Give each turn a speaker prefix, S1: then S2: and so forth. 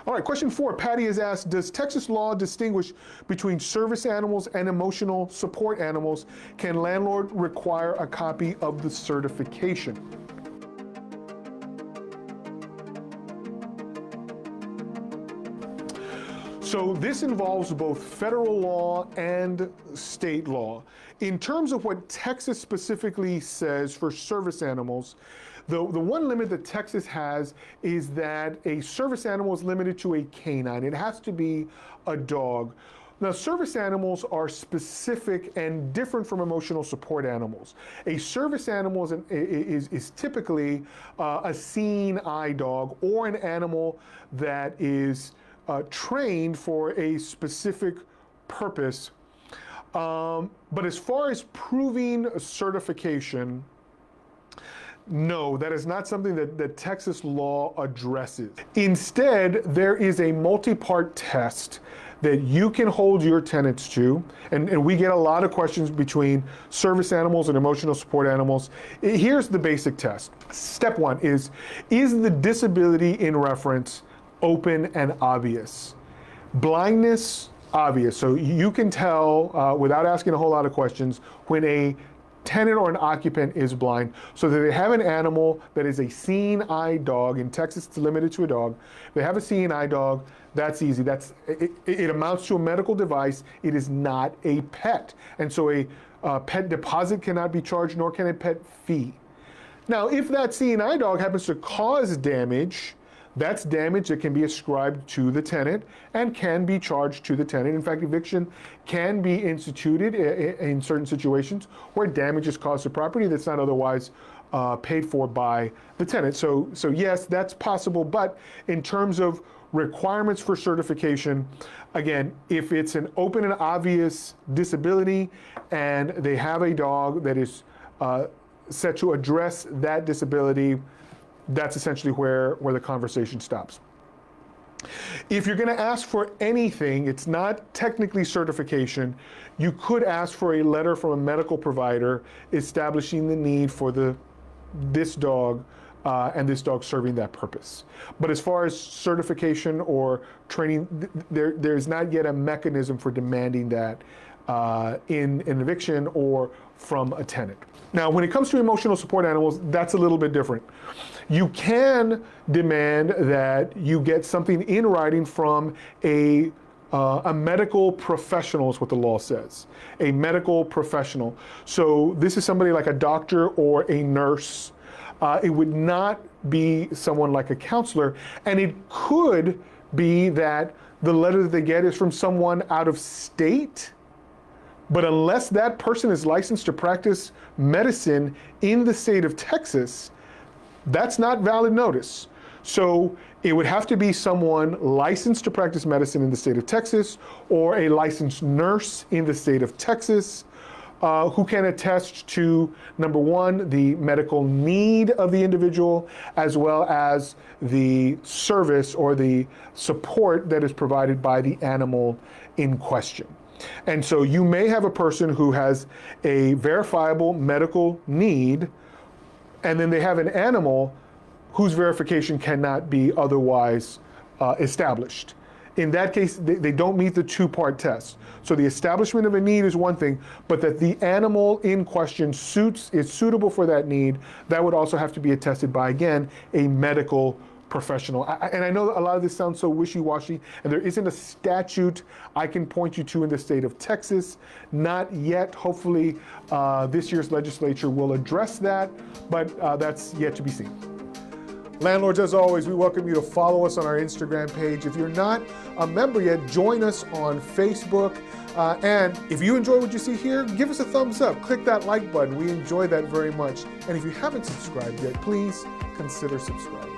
S1: All right, question 4. Patty has asked, does Texas law distinguish between service animals and emotional support animals? Can landlord require a copy of the certification? So this involves both federal law and state law. In terms of what Texas specifically says for service animals, the one limit that Texas has is that a service animal is limited to a canine. It has to be a dog. Now, service animals are specific and different from emotional support animals. A service animal is typically a seeing eye dog or an animal that is trained for a specific purpose. But as far as proving certification, no, that is not something that Texas law addresses. Instead, there is a multi-part test that you can hold your tenants to, and we get a lot of questions between service animals and emotional support animals. Here's the basic test. Step 1 is the disability in reference open and obvious? Blindness, obvious. So you can tell without asking a whole lot of questions when a tenant or an occupant is blind. So that they have an animal that is a seeing eye dog. In Texas, it's limited to a dog. They have a seeing eye dog. That's easy. It amounts to a medical device. It is not a pet. And so a pet deposit cannot be charged, nor can a pet fee. Now, if that seeing eye dog happens to cause damage, that's damage that can be ascribed to the tenant and can be charged to the tenant. In fact, eviction can be instituted in certain situations where damage is caused to property that's not otherwise paid for by the tenant. So yes, that's possible, but in terms of requirements for certification, again, if it's an open and obvious disability and they have a dog that is set to address that disability, that's essentially where the conversation stops. If you're going to ask for anything, it's not technically certification. You could ask for a letter from a medical provider establishing the need for this dog and this dog serving that purpose. But as far as certification or training, there's not yet a mechanism for demanding that in an eviction or from a tenant. Now, when it comes to emotional support animals, that's a little bit different. You can demand that you get something in writing from a medical professional is what the law says. A medical professional. So this is somebody like a doctor or a nurse. It would not be someone like a counselor, and it could be that the letter that they get is from someone out of state. But unless that person is licensed to practice medicine in the state of Texas, that's not valid notice. So it would have to be someone licensed to practice medicine in the state of Texas or a licensed nurse in the state of Texas who can attest to, number one, the medical need of the individual, as well as the service or the support that is provided by the animal in question. And so you may have a person who has a verifiable medical need, and then they have an animal whose verification cannot be otherwise established. In that case, they don't meet the two-part test. So the establishment of a need is one thing, but that the animal in question is suitable for that need, that would also have to be attested by, again, a medical professional. And I know a lot of this sounds so wishy-washy, and there isn't a statute I can point you to in the state of Texas. Not yet. Hopefully this year's legislature will address that, but that's yet to be seen. Landlords, as always, we welcome you to follow us on our Instagram page. If you're not a member yet, join us on Facebook. And if you enjoy what you see here, give us a thumbs up. Click that like button. We enjoy that very much. And if you haven't subscribed yet, please consider subscribing.